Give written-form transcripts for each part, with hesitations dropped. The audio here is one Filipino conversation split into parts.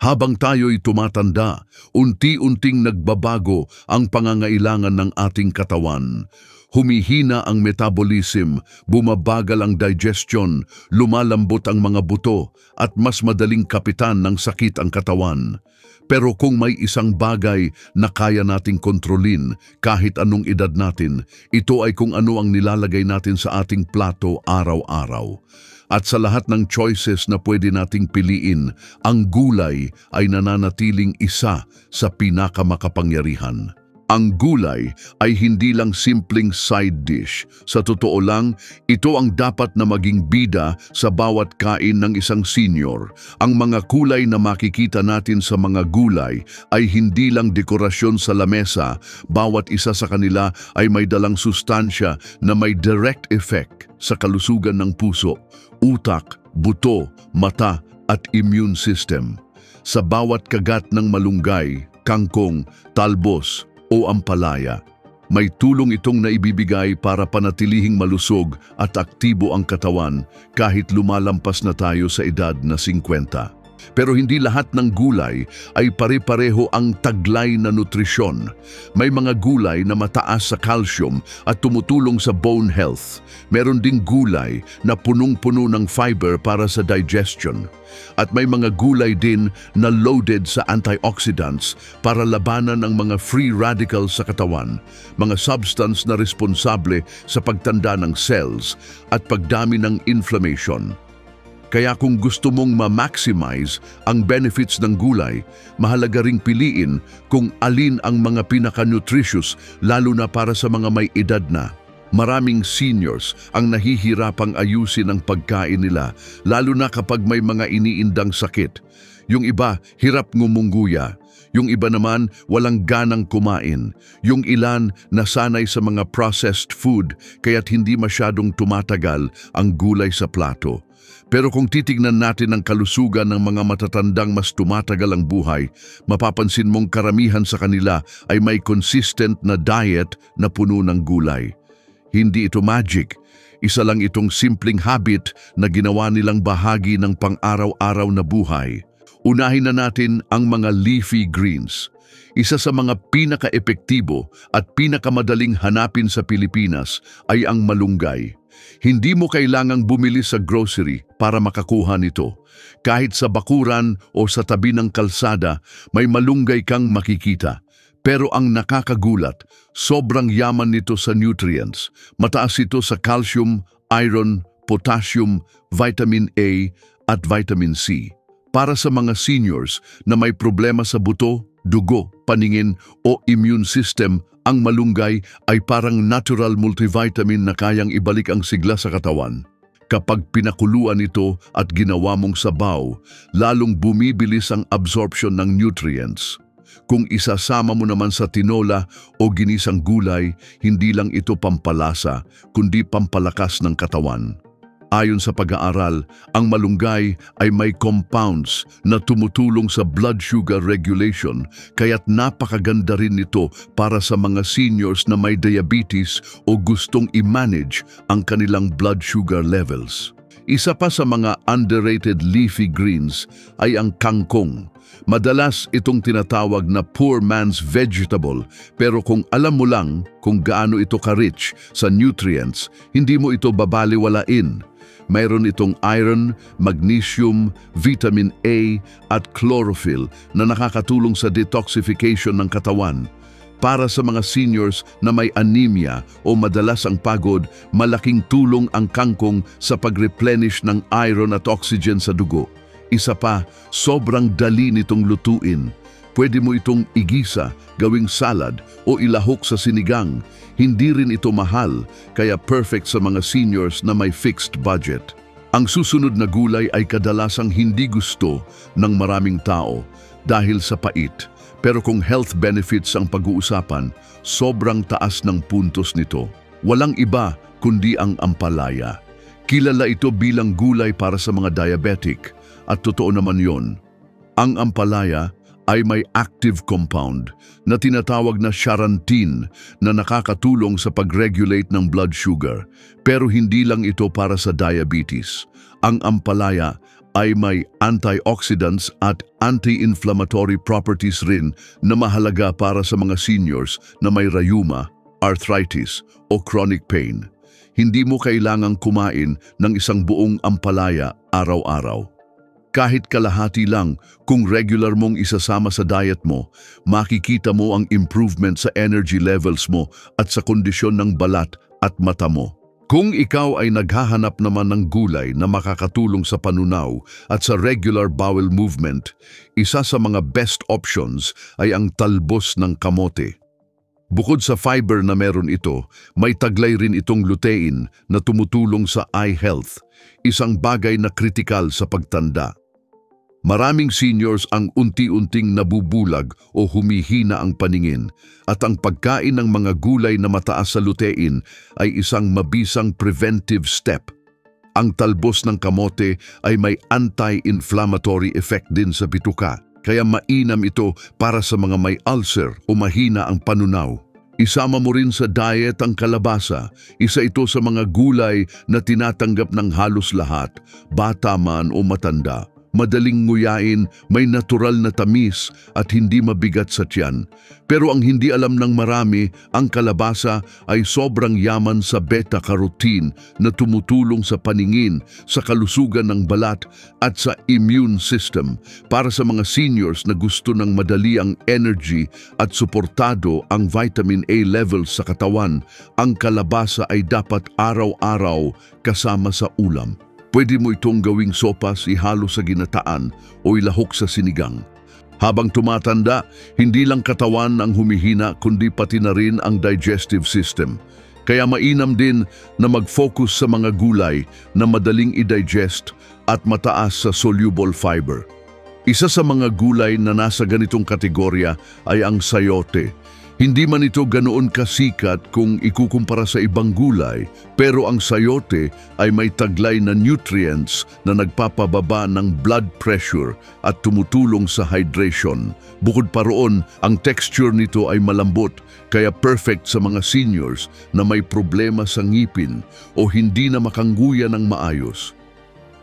Habang tayo'y tumatanda, unti-unting nagbabago ang pangangailangan ng ating katawan. Humihina ang metabolism, bumabagal ang digestion, lumalambot ang mga buto, at mas madaling kapitan ng sakit ang katawan. Pero kung may isang bagay na kaya nating kontrolin kahit anong edad natin, ito ay kung ano ang nilalagay natin sa ating plato araw-araw. At sa lahat ng choices na pwede nating piliin, ang gulay ay nananatiling isa sa pinakamakapangyarihan. Ang gulay ay hindi lang simpleng side dish. Sa totoo lang, ito ang dapat na maging bida sa bawat kain ng isang senior. Ang mga kulay na makikita natin sa mga gulay ay hindi lang dekorasyon sa lamesa. Bawat isa sa kanila ay may dalang sustansya na may direct effect sa kalusugan ng puso, utak, buto, mata at immune system. Sa bawat kagat ng malunggay, kangkong, talbos o ampalaya, may tulong itong naibibigay para panatilihing malusog at aktibo ang katawan kahit lumalampas na tayo sa edad na 50. Pero hindi lahat ng gulay ay pare-pareho ang taglay na nutrisyon. May mga gulay na mataas sa calcium at tumutulong sa bone health. Meron ding gulay na punong-puno ng fiber para sa digestion. At may mga gulay din na loaded sa antioxidants para labanan ang mga free radicals sa katawan, mga substance na responsable sa pagtanda ng cells at pagdami ng inflammation. Kaya kung gusto mong ma-maximize ang benefits ng gulay, mahalaga ring piliin kung alin ang mga pinaka-nutritious lalo na para sa mga may edad na. Maraming seniors ang nahihirapang ayusin ang pagkain nila, lalo na kapag may mga iniindang sakit. Yung iba, hirap ngumungguya. Yung iba naman, walang ganang kumain. Yung ilan, nasanay sa mga processed food, kaya't hindi masyadong tumatagal ang gulay sa plato. Pero kung titignan natin ang kalusugan ng mga matatandang mas tumatagal ang buhay, mapapansin mong karamihan sa kanila ay may consistent na diet na puno ng gulay. Hindi ito magic. Isa lang itong simpleng habit na ginawa nilang bahagi ng pang-araw-araw na buhay. Unahin na natin ang mga leafy greens. Isa sa mga pinaka-epektibo at pinakamadaling hanapin sa Pilipinas ay ang malunggay. Hindi mo kailangang bumili sa grocery para makakuha nito. Kahit sa bakuran o sa tabi ng kalsada, may malunggay kang makikita. Pero ang nakakagulat, sobrang yaman nito sa nutrients. Mataas ito sa calcium, iron, potassium, vitamin A at vitamin C. Para sa mga seniors na may problema sa buto, dugo, paningin o immune system, ang malunggay ay parang natural multivitamin na kayang ibalik ang sigla sa katawan. Kapag pinakuluan ito at ginawa mong sabaw, lalong bumibilis ang absorption ng nutrients. Kung isasama mo naman sa tinola o ginisang gulay, hindi lang ito pampalasa, kundi pampalakas ng katawan. Ayon sa pag-aaral, ang malunggay ay may compounds na tumutulong sa blood sugar regulation, kaya't napakaganda rin nito para sa mga seniors na may diabetes o gustong i-manage ang kanilang blood sugar levels. Isa pa sa mga underrated leafy greens ay ang kangkong. Madalas itong tinatawag na poor man's vegetable, pero kung alam mo lang kung gaano ito ka-rich sa nutrients, hindi mo ito babaliwalain. Mayroon itong iron, magnesium, vitamin A at chlorophyll na nakakatulong sa detoxification ng katawan. Para sa mga seniors na may anemia o madalas ang pagod, malaking tulong ang kangkong sa pag-replenish ng iron at oxygen sa dugo. Isa pa, sobrang dali nitong lutuin. Pwede mo itong igisa, gawing salad o ilahok sa sinigang. Hindi rin ito mahal, kaya perfect sa mga seniors na may fixed budget. Ang susunod na gulay ay kadalasang hindi gusto ng maraming tao dahil sa pait. Pero kung health benefits ang pag-uusapan, sobrang taas ng puntos nito. Walang iba kundi ang ampalaya. Kilala ito bilang gulay para sa mga diabetic at totoo naman yon. Ang ampalaya ay may active compound na tinatawag na charantin na nakakatulong sa pag-regulate ng blood sugar. Pero hindi lang ito para sa diabetes. Ang ampalaya ay may antioxidants at anti-inflammatory properties rin na mahalaga para sa mga seniors na may rheuma, arthritis o chronic pain. Hindi mo kailangang kumain ng isang buong ampalaya araw-araw. Kahit kalahati lang, kung regular mong isasama sa diet mo, makikita mo ang improvement sa energy levels mo at sa kondisyon ng balat at mata mo. Kung ikaw ay naghahanap naman ng gulay na makakatulong sa panunaw at sa regular bowel movement, isa sa mga best options ay ang talbos ng kamote. Bukod sa fiber na meron ito, may taglay rin itong lutein na tumutulong sa eye health, isang bagay na kritikal sa pagtanda. Maraming seniors ang unti-unting nabubulag o humihina ang paningin at ang pagkain ng mga gulay na mataas sa lutein ay isang mabisang preventive step. Ang talbos ng kamote ay may anti-inflammatory effect din sa bituka, kaya mainam ito para sa mga may ulcer o mahina ang panunaw. Isama mo rin sa diet ang kalabasa. Isa ito sa mga gulay na tinatanggap ng halos lahat, bata man o matanda. Madaling nguyain, may natural na tamis at hindi mabigat sa tiyan. Pero ang hindi alam ng marami, ang kalabasa ay sobrang yaman sa beta-carotene na tumutulong sa paningin, sa kalusugan ng balat at sa immune system. Para sa mga seniors na gusto ng madali ang energy at suportado ang vitamin A levels sa katawan, ang kalabasa ay dapat araw-araw kasama sa ulam. Pwede mo itong gawing sopas, ihalo sa ginataan o ilahok sa sinigang. Habang tumatanda, hindi lang katawan ang humihina kundi pati na rin ang digestive system. Kaya mainam din na mag-focus sa mga gulay na madaling i-digest at mataas sa soluble fiber. Isa sa mga gulay na nasa ganitong kategorya ay ang sayote. Hindi man ito ganoon kasikat kung ikukumpara sa ibang gulay, pero ang sayote ay may taglay na nutrients na nagpapababa ng blood pressure at tumutulong sa hydration. Bukod pa roon, ang texture nito ay malambot, kaya perfect sa mga seniors na may problema sa ngipin o hindi na makangguya ng maayos.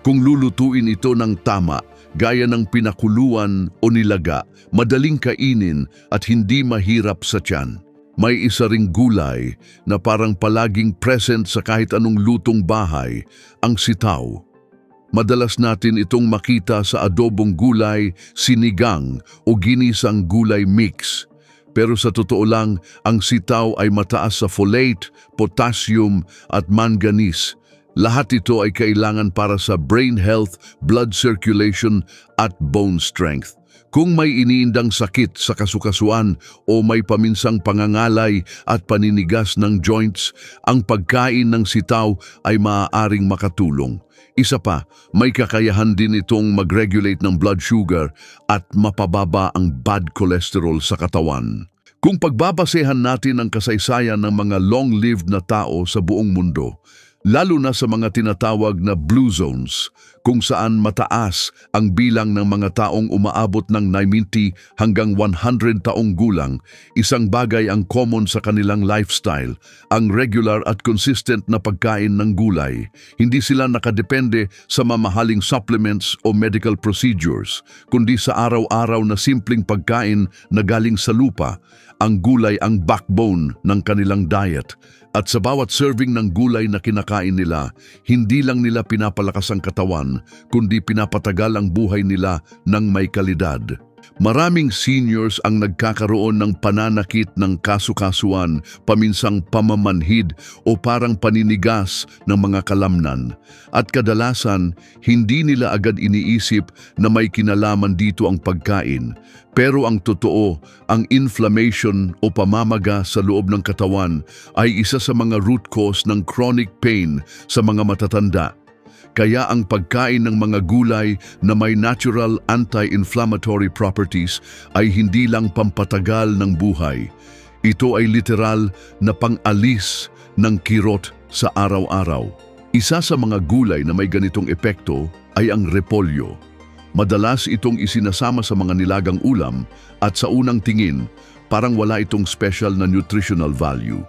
Kung lulutuin ito ng tama, gaya ng pinakuluan o nilaga, madaling kainin at hindi mahirap sa tiyan. May isa ring gulay na parang palaging present sa kahit anong lutong bahay, ang sitaw. Madalas natin itong makita sa adobong gulay, sinigang o ginisang gulay mix. Pero sa totoo lang, ang sitaw ay mataas sa folate, potassium at manganese. Lahat ito ay kailangan para sa brain health, blood circulation at bone strength. Kung may iniindang sakit sa kasukasuan o may paminsang pangangalay at paninigas ng joints, ang pagkain ng sitaw ay maaaring makatulong. Isa pa, may kakayahan din itong mag-regulate ng blood sugar at mapababa ang bad cholesterol sa katawan. Kung pagbabasehan natin ang kasaysayan ng mga long-lived na tao sa buong mundo, lalo na sa mga tinatawag na blue zones, kung saan mataas ang bilang ng mga taong umaabot ng 90 hanggang 100 taong gulang, isang bagay ang common sa kanilang lifestyle, ang regular at consistent na pagkain ng gulay. Hindi sila nakadepende sa mamahaling supplements o medical procedures, kundi sa araw-araw na simpleng pagkain na galing sa lupa. Ang gulay ang backbone ng kanilang diet. At sa bawat serving ng gulay na kinakain nila, hindi lang nila pinapalakas ang katawan, kundi pinapatagal ang buhay nila ng may kalidad. Maraming seniors ang nagkakaroon ng pananakit ng kasukasuan, paminsang pamamanhid o parang paninigas ng mga kalamnan. At kadalasan, hindi nila agad iniisip na may kinalaman dito ang pagkain. Pero ang totoo, ang inflammation o pamamaga sa loob ng katawan ay isa sa mga root cause ng chronic pain sa mga matatanda. Kaya ang pagkain ng mga gulay na may natural anti-inflammatory properties ay hindi lang pampatagal ng buhay. Ito ay literal na pang-alis ng kirot sa araw-araw. Isa sa mga gulay na may ganitong epekto ay ang repolyo. Madalas itong isinasama sa mga nilagang ulam at sa unang tingin, parang wala itong special na nutritional value.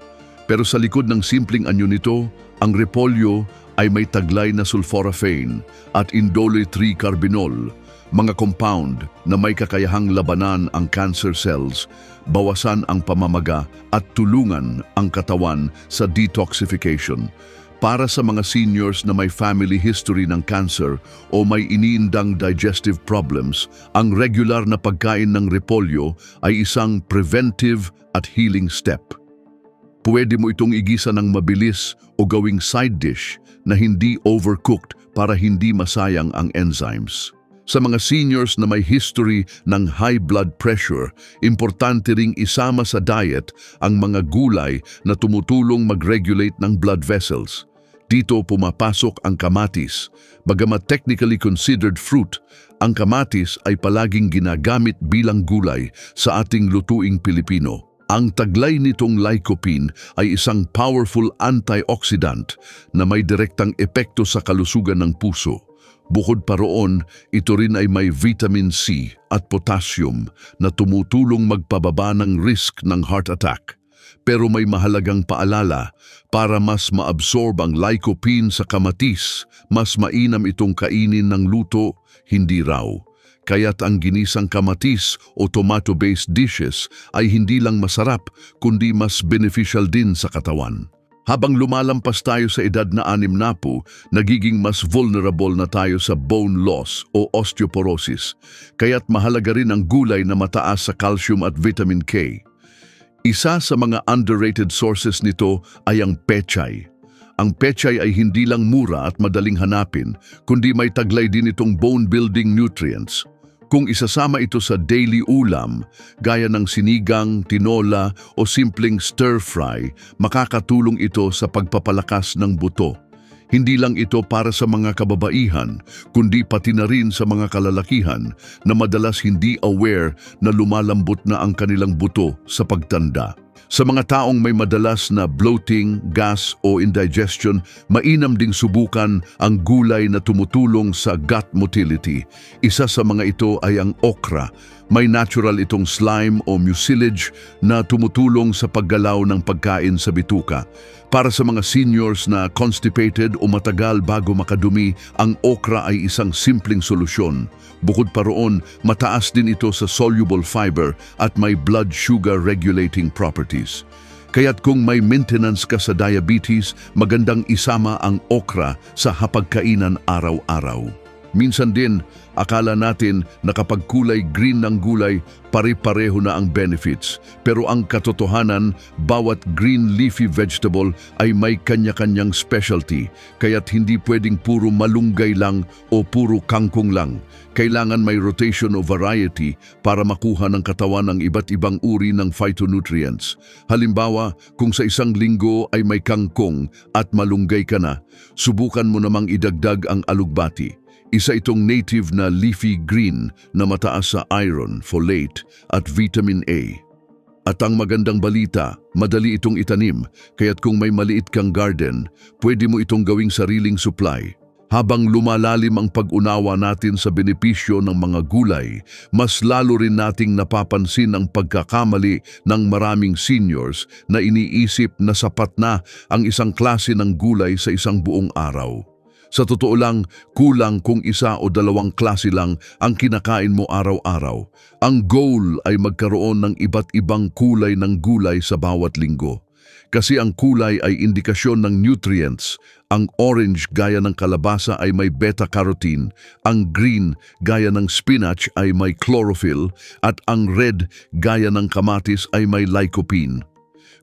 Pero sa likod ng simpleng anyo nito, ang repolyo ay may taglay na sulforaphane at indole 3-carbinol, mga compound na may kakayahang labanan ang cancer cells, bawasan ang pamamaga at tulungan ang katawan sa detoxification. Para sa mga seniors na may family history ng cancer o may iniindang digestive problems, ang regular na pagkain ng repolyo ay isang preventive at healing step. Pwede mo itong igisa ng mabilis o gawing side dish na hindi overcooked para hindi masayang ang enzymes. Sa mga seniors na may history ng high blood pressure, importante ring isama sa diet ang mga gulay na tumutulong mag-regulate ng blood vessels. Dito pumapasok ang kamatis. Bagamat technically considered fruit, ang kamatis ay palaging ginagamit bilang gulay sa ating lutuing Pilipino. Ang taglay nitong lycopene ay isang powerful antioxidant na may direktang epekto sa kalusugan ng puso. Bukod pa roon, ito rin ay may vitamin C at potassium na tumutulong magpababa ng risk ng heart attack. Pero may mahalagang paalala, para mas maabsorb ang lycopene sa kamatis, mas mainam itong kainin ng luto, hindi raw. Kaya't ang ginisang kamatis o tomato-based dishes ay hindi lang masarap, kundi mas beneficial din sa katawan. Habang lumalampas tayo sa edad na 60, nagiging mas vulnerable na tayo sa bone loss o osteoporosis. Kaya't mahalaga rin ang gulay na mataas sa calcium at vitamin K. Isa sa mga underrated sources nito ay ang pechay. Ang pechay ay hindi lang mura at madaling hanapin, kundi may taglay din itong bone-building nutrients. Kung isasama ito sa daily ulam, gaya ng sinigang, tinola o simpleng stir-fry, makakatulong ito sa pagpapalakas ng buto. Hindi lang ito para sa mga kababaihan, kundi pati na rin sa mga kalalakihan na madalas hindi aware na lumalambot na ang kanilang buto sa pagtanda. Sa mga taong may madalas na bloating, gas o indigestion, mainam ding subukan ang gulay na tumutulong sa gut motility. Isa sa mga ito ay ang okra. May natural itong slime o mucilage na tumutulong sa paggalaw ng pagkain sa bituka. Para sa mga seniors na constipated o matagal bago makadumi, ang okra ay isang simpleng solusyon. Bukod pa roon, mataas din ito sa soluble fiber at may blood sugar regulating properties. Kaya't kung may maintenance ka sa diabetes, magandang isama ang okra sa hapagkainan araw-araw. Minsan din, akala natin na kapag kulay green ng gulay, pare-pareho na ang benefits. Pero ang katotohanan, bawat green leafy vegetable ay may kanya-kanyang specialty. Kaya't hindi pwedeng puro malunggay lang o puro kangkong lang. Kailangan may rotation o variety para makuha ng katawan ang iba't ibang uri ng phytonutrients. Halimbawa, kung sa isang linggo ay may kangkong at malunggay ka na, subukan mo namang idagdag ang alugbati. Isa itong native na leafy green na mataas sa iron, folate at vitamin A. At ang magandang balita, madali itong itanim, kaya't kung may maliit kang garden, pwede mo itong gawing sariling supply. Habang lumalalim ang pag-unawa natin sa benepisyo ng mga gulay, mas lalo rin nating napapansin ang pagkakamali ng maraming seniors na iniisip na sapat na ang isang klase ng gulay sa isang buong araw. Sa totoo lang, kulang kung isa o dalawang klase lang ang kinakain mo araw-araw. Ang goal ay magkaroon ng iba't ibang kulay ng gulay sa bawat linggo. Kasi ang kulay ay indikasyon ng nutrients. Ang orange gaya ng kalabasa ay may beta-carotene, ang green gaya ng spinach ay may chlorophyll, at ang red gaya ng kamatis ay may lycopene.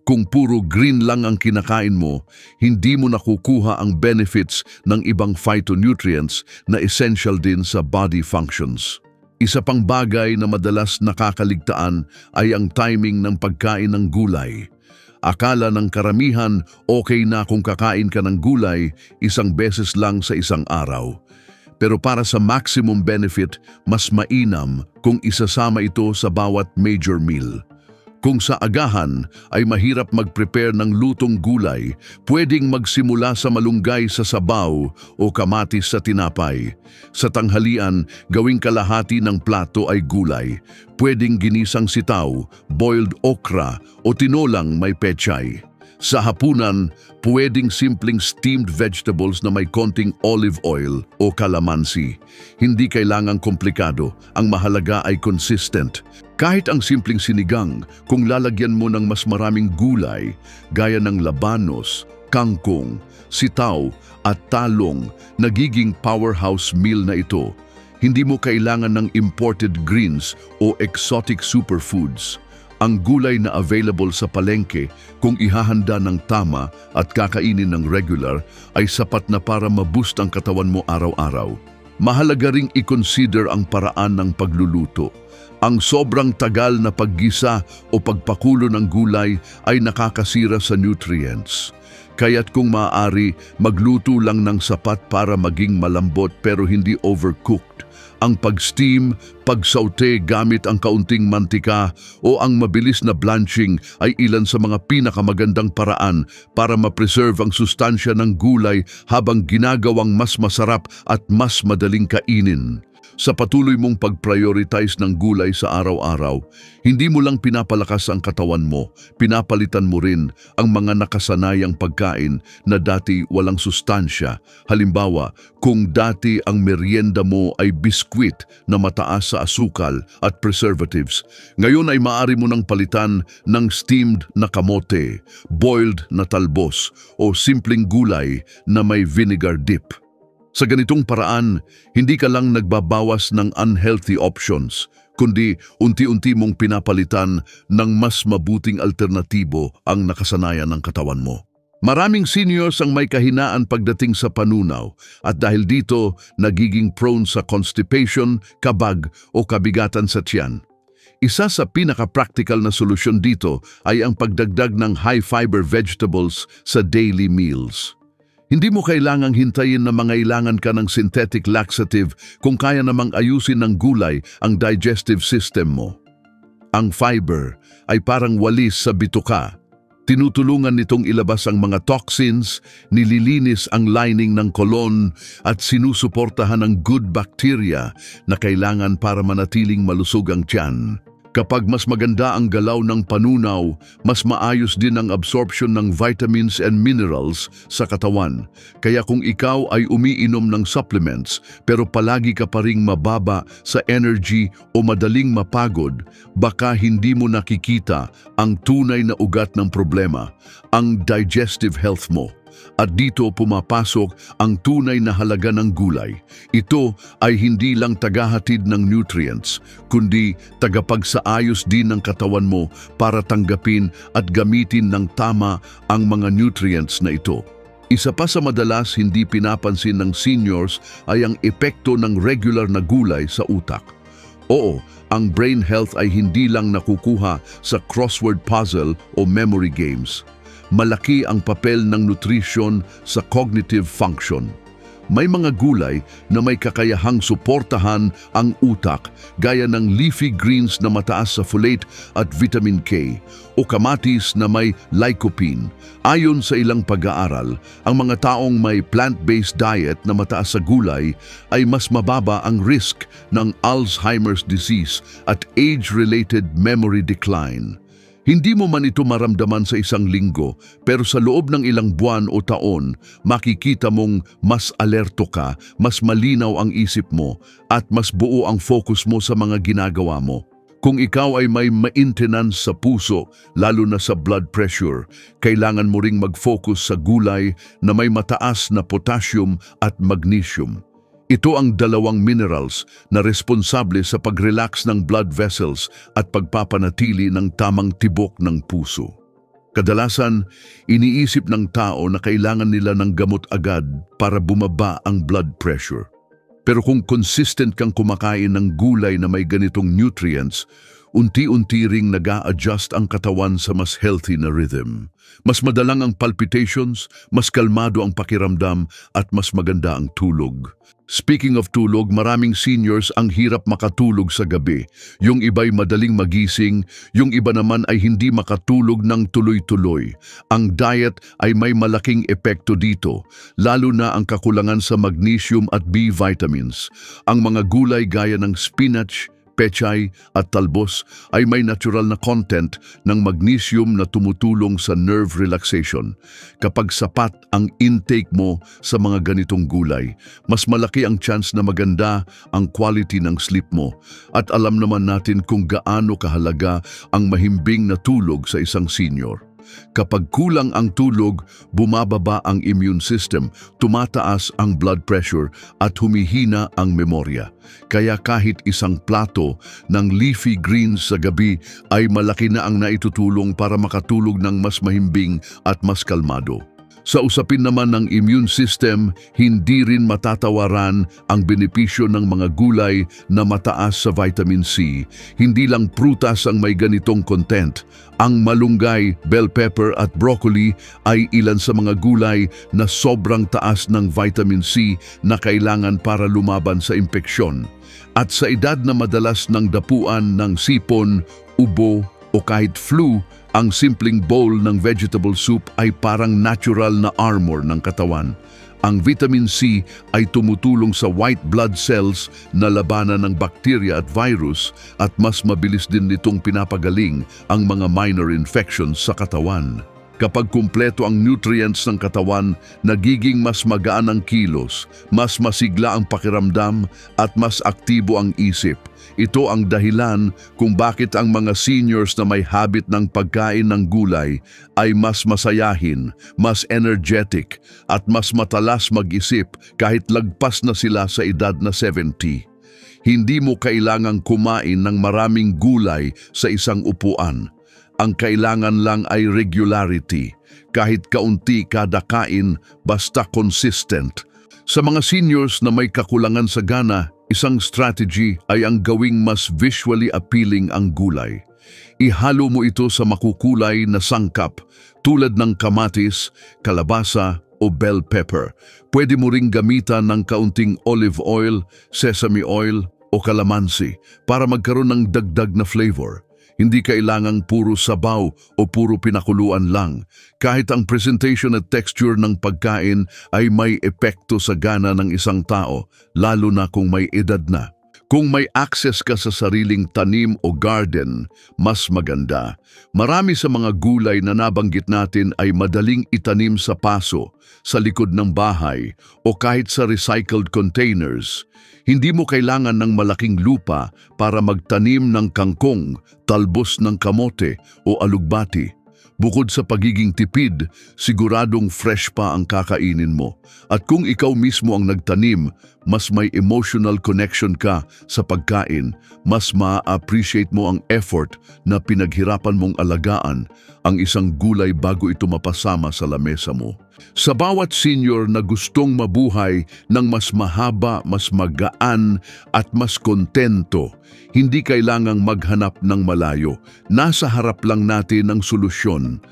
Kung puro green lang ang kinakain mo, hindi mo nakukuha ang benefits ng ibang phytonutrients na essential din sa body functions. Isa pang bagay na madalas nakakaligtaan ay ang timing ng pagkain ng gulay. Akala ng karamihan okay na kung kakain ka ng gulay isang beses lang sa isang araw. Pero para sa maximum benefit, mas mainam kung isasama ito sa bawat major meal. Kung sa agahan ay mahirap mag-prepare ng lutong gulay, pwedeng magsimula sa malunggay sa sabaw o kamatis sa tinapay. Sa tanghalian, gawing kalahati ng plato ay gulay. Pwedeng ginisang sitaw, boiled okra o tinolang may pechay. Sa hapunan, pwedeng simpleng steamed vegetables na may konting olive oil o calamansi. Hindi kailangang komplikado, ang mahalaga ay consistent. Kahit ang simpleng sinigang, kung lalagyan mo ng mas maraming gulay, gaya ng labanos, kangkong, sitaw at talong, nagiging powerhouse meal na ito. Hindi mo kailangan ng imported greens o exotic superfoods. Ang gulay na available sa palengke kung ihahanda ng tama at kakainin ng regular ay sapat na para ma-boost ang katawan mo araw-araw. Mahalaga ring i-consider ang paraan ng pagluluto. Ang sobrang tagal na paggisa o pagpakulo ng gulay ay nakakasira sa nutrients. Kaya't kung maaari, magluto lang ng sapat para maging malambot pero hindi overcooked. Ang pag-steam, pag-saute gamit ang kaunting mantika o ang mabilis na blanching ay ilan sa mga pinakamagandang paraan para ma-preserve ang sustansya ng gulay habang ginagawang mas masarap at mas madaling kainin. Sa patuloy mong pag-prioritize ng gulay sa araw-araw, hindi mo lang pinapalakas ang katawan mo, pinapalitan mo rin ang mga nakasanayang pagkain na dati walang sustansya. Halimbawa, kung dati ang merienda mo ay biskwit na mataas sa asukal at preservatives, ngayon ay maaari mo nang palitan ng steamed na kamote, boiled na talbos o simpleng gulay na may vinegar dip. Sa ganitong paraan, hindi ka lang nagbabawas ng unhealthy options, kundi unti-unti mong pinapalitan ng mas mabuting alternatibo ang nakasanayan ng katawan mo. Maraming seniors ang may kahinaan pagdating sa panunaw at dahil dito nagiging prone sa constipation, kabag o kabigatan sa tiyan. Isa sa pinaka-practical na solusyon dito ay ang pagdagdag ng high-fiber vegetables sa daily meals. Hindi mo kailangang hintayin na mangailangan ka ng synthetic laxative kung kaya namang ayusin ng gulay ang digestive system mo. Ang fiber ay parang walis sa bituka. Tinutulungan nitong ilabas ang mga toxins, nililinis ang lining ng kolon at sinusuportahan ang good bacteria na kailangan para manatiling malusog ang tiyan. Kapag mas maganda ang galaw ng panunaw, mas maayos din ang absorption ng vitamins and minerals sa katawan. Kaya kung ikaw ay umiinom ng supplements pero palagi ka pa ring mababa sa energy o madaling mapagod, baka hindi mo nakikita ang tunay na ugat ng problema, ang digestive health mo. At dito pumapasok ang tunay na halaga ng gulay. Ito ay hindi lang tagahatid ng nutrients, kundi tagapagsaayos din ng katawan mo para tanggapin at gamitin ng tama ang mga nutrients na ito. Isa pa sa madalas hindi pinapansin ng seniors ay ang epekto ng regular na gulay sa utak. Oo, ang brain health ay hindi lang nakukuha sa crossword puzzle o memory games. Malaki ang papel ng nutrition sa cognitive function. May mga gulay na may kakayahang suportahan ang utak gaya ng leafy greens na mataas sa folate at vitamin K o kamatis na may lycopene. Ayon sa ilang pag-aaral, ang mga taong may plant-based diet na mataas sa gulay ay mas mababa ang risk ng Alzheimer's disease at age-related memory decline. Hindi mo man ito maramdaman sa isang linggo, pero sa loob ng ilang buwan o taon, makikita mong mas alerto ka, mas malinaw ang isip mo, at mas buo ang focus mo sa mga ginagawa mo. Kung ikaw ay may maintenance sa puso, lalo na sa blood pressure, kailangan mo ring mag-focus sa gulay na may mataas na potassium at magnesium. Ito ang dalawang minerals na responsable sa pag-relax ng blood vessels at pagpapanatili ng tamang tibok ng puso. Kadalasan, iniisip ng tao na kailangan nila ng gamot agad para bumaba ang blood pressure. Pero kung consistent kang kumakain ng gulay na may ganitong nutrients, unti-unti ring nag-a-adjust ang katawan sa mas healthy na rhythm. Mas madalang ang palpitations, mas kalmado ang pakiramdam at mas maganda ang tulog. Speaking of tulog, maraming seniors ang hirap makatulog sa gabi. Yung iba'y madaling magising, yung iba naman ay hindi makatulog ng tuloy-tuloy. Ang diet ay may malaking epekto dito, lalo na ang kakulangan sa magnesium at B vitamins. Ang mga gulay gaya ng spinach, pechay at talbos ay may natural na content ng magnesium na tumutulong sa nerve relaxation. Kapag sapat ang intake mo sa mga ganitong gulay, mas malaki ang chance na maganda ang quality ng sleep mo. At alam naman natin kung gaano kahalaga ang mahimbing na tulog sa isang senior. Kapag kulang ang tulog, bumababa ang immune system, tumataas ang blood pressure at humihina ang memorya. Kaya kahit isang plato ng leafy greens sa gabi ay malaki na ang naitutulong para makatulog ng mas mahimbing at mas kalmado. Sa usapin naman ng immune system, hindi rin matatawaran ang benepisyo ng mga gulay na mataas sa vitamin C. Hindi lang prutas ang may ganitong content. Ang malunggay, bell pepper at broccoli ay ilan sa mga gulay na sobrang taas ng vitamin C na kailangan para lumaban sa impeksyon. At sa edad na madalas ng dapuan ng sipon, ubo o kahit flu, ang simpleng bowl ng vegetable soup ay parang natural na armor ng katawan. Ang vitamin C ay tumutulong sa white blood cells na labanan ng bakterya at virus at mas mabilis din nitong pinapagaling ang mga minor infections sa katawan. Kapag kumpleto ang nutrients ng katawan, nagiging mas magaan ang kilos, mas masigla ang pakiramdam at mas aktibo ang isip. Ito ang dahilan kung bakit ang mga seniors na may habit ng pagkain ng gulay ay mas masayahin, mas energetic at mas matalas mag-isip kahit lagpas na sila sa edad na 70. Hindi mo kailangang kumain ng maraming gulay sa isang upuan. Ang kailangan lang ay regularity, kahit kaunti kada kain basta consistent. Sa mga seniors na may kakulangan sa gana, isang strategy ay ang gawing mas visually appealing ang gulay. Ihalo mo ito sa makukulay na sangkap tulad ng kamatis, kalabasa o bell pepper. Pwede mo ring gamitan ng kaunting olive oil, sesame oil o calamansi para magkaroon ng dagdag na flavor. Hindi kailangang puro sabaw o puro pinakuluan lang. Kahit ang presentation at texture ng pagkain ay may epekto sa gana ng isang tao, lalo na kung may edad na. Kung may access ka sa sariling tanim o garden, mas maganda. Marami sa mga gulay na nabanggit natin ay madaling itanim sa paso, sa likod ng bahay o kahit sa recycled containers. Hindi mo kailangan ng malaking lupa para magtanim ng kangkong, talbos ng kamote o alugbati. Bukod sa pagiging tipid, siguradong fresh pa ang kakainin mo. At kung ikaw mismo ang nagtanim, mas may emotional connection ka sa pagkain, mas ma-appreciate mo ang effort na pinaghirapan mong alagaan ang isang gulay bago ito mapasama sa lamesa mo. Sa bawat senior na gustong mabuhay ng mas mahaba, mas magaan at mas kontento, hindi kailangang maghanap ng malayo. Nasa harap lang natin ang solusyon.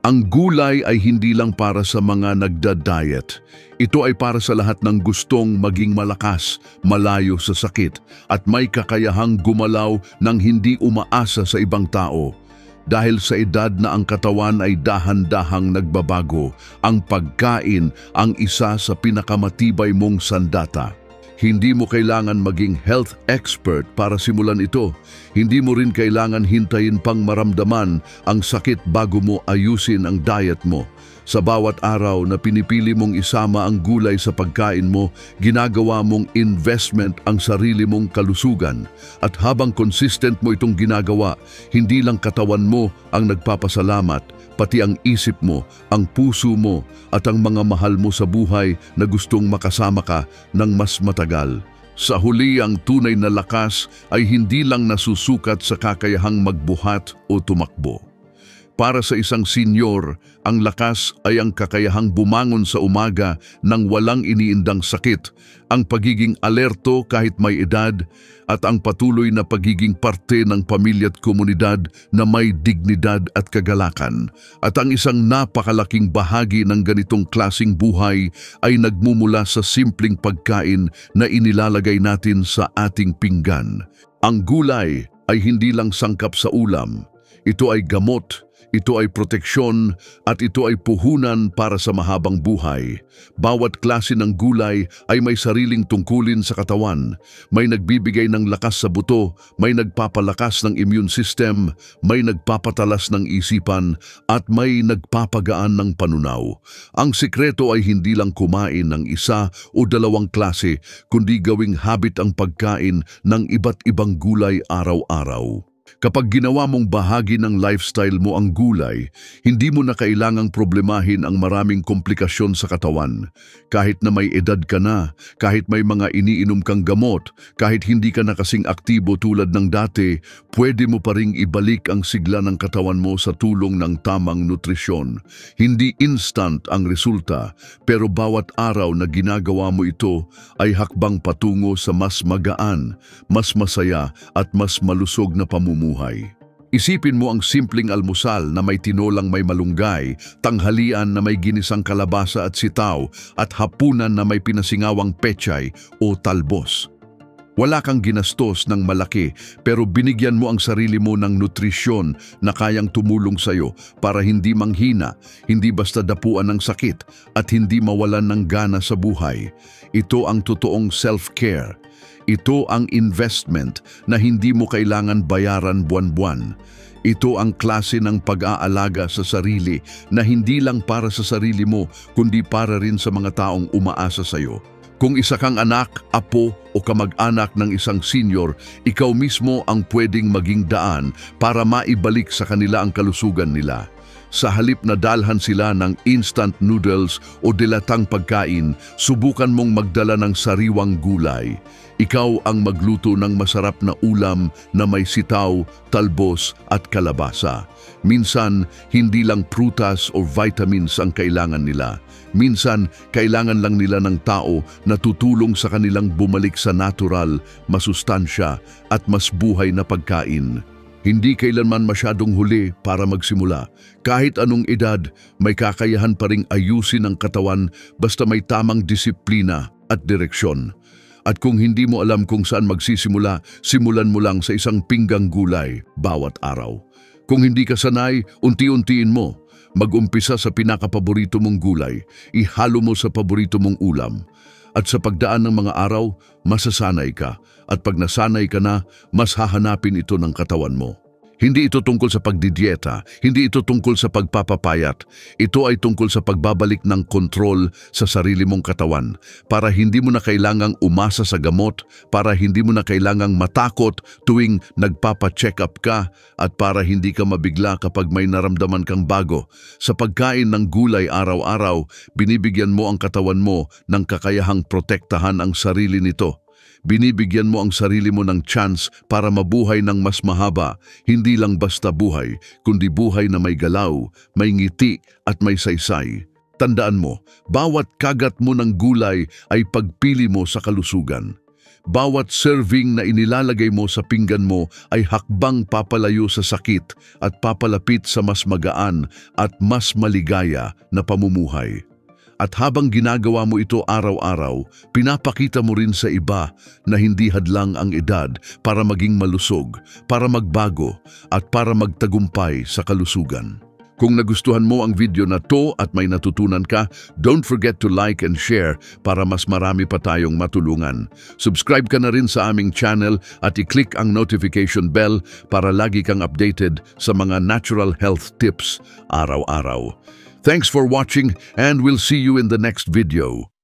Ang gulay ay hindi lang para sa mga nagda-diet. Ito ay para sa lahat ng gustong maging malakas, malayo sa sakit, at may kakayahang gumalaw ng hindi umaasa sa ibang tao. Dahil sa edad na ang katawan ay dahan-dahang nagbabago, ang pagkain ang isa sa pinakamatibay mong sandata. Hindi mo kailangan maging health expert para simulan ito. Hindi mo rin kailangan hintayin pang maramdaman ang sakit bago mo ayusin ang diet mo. Sa bawat araw na pinipili mong isama ang gulay sa pagkain mo, ginagawa mong investment ang sarili mong kalusugan. At habang consistent mo itong ginagawa, hindi lang katawan mo ang nagpapasalamat, pati ang isip mo, ang puso mo, at ang mga mahal mo sa buhay na gustong makasama ka ng mas matagal. Sa huli, ang tunay na lakas ay hindi lang nasusukat sa kakayahang magbuhat o tumakbo. Para sa isang senyor, ang lakas ay ang kakayahang bumangon sa umaga nang walang iniindang sakit, ang pagiging alerto kahit may edad, at ang patuloy na pagiging parte ng pamilya at komunidad na may dignidad at kagalakan. At ang isang napakalaking bahagi ng ganitong klasing buhay ay nagmumula sa simpleng pagkain na inilalagay natin sa ating pinggan. Ang gulay ay hindi lang sangkap sa ulam. Ito ay gamot. Ito ay proteksyon at ito ay puhunan para sa mahabang buhay. Bawat klase ng gulay ay may sariling tungkulin sa katawan. May nagbibigay ng lakas sa buto, may nagpapalakas ng immune system, may nagpapatalas ng isipan, at may nagpapagaan ng panunaw. Ang sikreto ay hindi lang kumain ng isa o dalawang klase, kundi gawing habit ang pagkain ng iba't ibang gulay araw-araw. Kapag ginawa mong bahagi ng lifestyle mo ang gulay, hindi mo na kailangang problemahin ang maraming komplikasyon sa katawan. Kahit na may edad ka na, kahit may mga iniinom kang gamot, kahit hindi ka na kasing aktibo tulad ng dati, pwede mo pa ring ibalik ang sigla ng katawan mo sa tulong ng tamang nutrisyon. Hindi instant ang resulta, pero bawat araw na ginagawa mo ito ay hakbang patungo sa mas magaan, mas masaya at mas malusog na pamumuhay. Isipin mo ang simpleng almusal na may tinolang may malunggay, tanghalian na may ginisang kalabasa at sitaw, at hapunan na may pinasingawang pechay o talbos. Wala kang ginastos ng malaki pero binigyan mo ang sarili mo ng nutrisyon na kayang tumulong sa'yo para hindi manghina, hindi basta dapuan ng sakit at hindi mawalan ng gana sa buhay. Ito ang totoong self-care. Ito ang investment na hindi mo kailangan bayaran buwan-buwan. Ito ang klase ng pag-aalaga sa sarili na hindi lang para sa sarili mo kundi para rin sa mga taong umaasa sa'yo. Kung isa kang anak, apo o kamag-anak ng isang senior, ikaw mismo ang pwedeng maging daan para maibalik sa kanila ang kalusugan nila. Sa halip na dalhan sila ng instant noodles o dilatang pagkain, subukan mong magdala ng sariwang gulay. Ikaw ang magluto ng masarap na ulam na may sitaw, talbos at kalabasa. Minsan, hindi lang prutas o vitamins ang kailangan nila. Minsan, kailangan lang nila ng tao na tutulong sa kanilang bumalik sa natural, masustansya at mas buhay na pagkain. Hindi kailanman masyadong huli para magsimula. Kahit anong edad, may kakayahan pa ring ayusin ang katawan basta may tamang disiplina at direksyon. At kung hindi mo alam kung saan magsisimula, simulan mo lang sa isang pinggang gulay bawat araw. Kung hindi ka sanay, unti-untiin mo. Mag-umpisa sa pinakapaborito mong gulay, ihalo mo sa paborito mong ulam. At sa pagdaan ng mga araw, masasanay ka. At pag nasanay ka na, mas hahanapin ito ng katawan mo. Hindi ito tungkol sa pagdidieta, hindi ito tungkol sa pagpapapayat. Ito ay tungkol sa pagbabalik ng kontrol sa sarili mong katawan para hindi mo na kailangang umasa sa gamot, para hindi mo na kailangang matakot tuwing nagpapa-check up ka at para hindi ka mabigla kapag may naramdaman kang bago. Sa pagkain ng gulay araw-araw, binibigyan mo ang katawan mo ng kakayahang protektahan ang sarili nito. Binibigyan mo ang sarili mo ng chance para mabuhay ng mas mahaba, hindi lang basta buhay, kundi buhay na may galaw, may ngiti at may saysay. Tandaan mo, bawat kagat mo ng gulay ay pagpili mo sa kalusugan. Bawat serving na inilalagay mo sa pinggan mo ay hakbang papalayo sa sakit at papalapit sa mas magaan at mas maligaya na pamumuhay. At habang ginagawa mo ito araw-araw, pinapakita mo rin sa iba na hindi hadlang ang edad para maging malusog, para magbago, at para magtagumpay sa kalusugan. Kung nagustuhan mo ang video na to at may natutunan ka, don't forget to like and share para mas marami pa tayong matulungan. Subscribe ka na rin sa aming channel at i-click ang notification bell para lagi kang updated sa mga natural health tips araw-araw. Thanks for watching and we'll see you in the next video.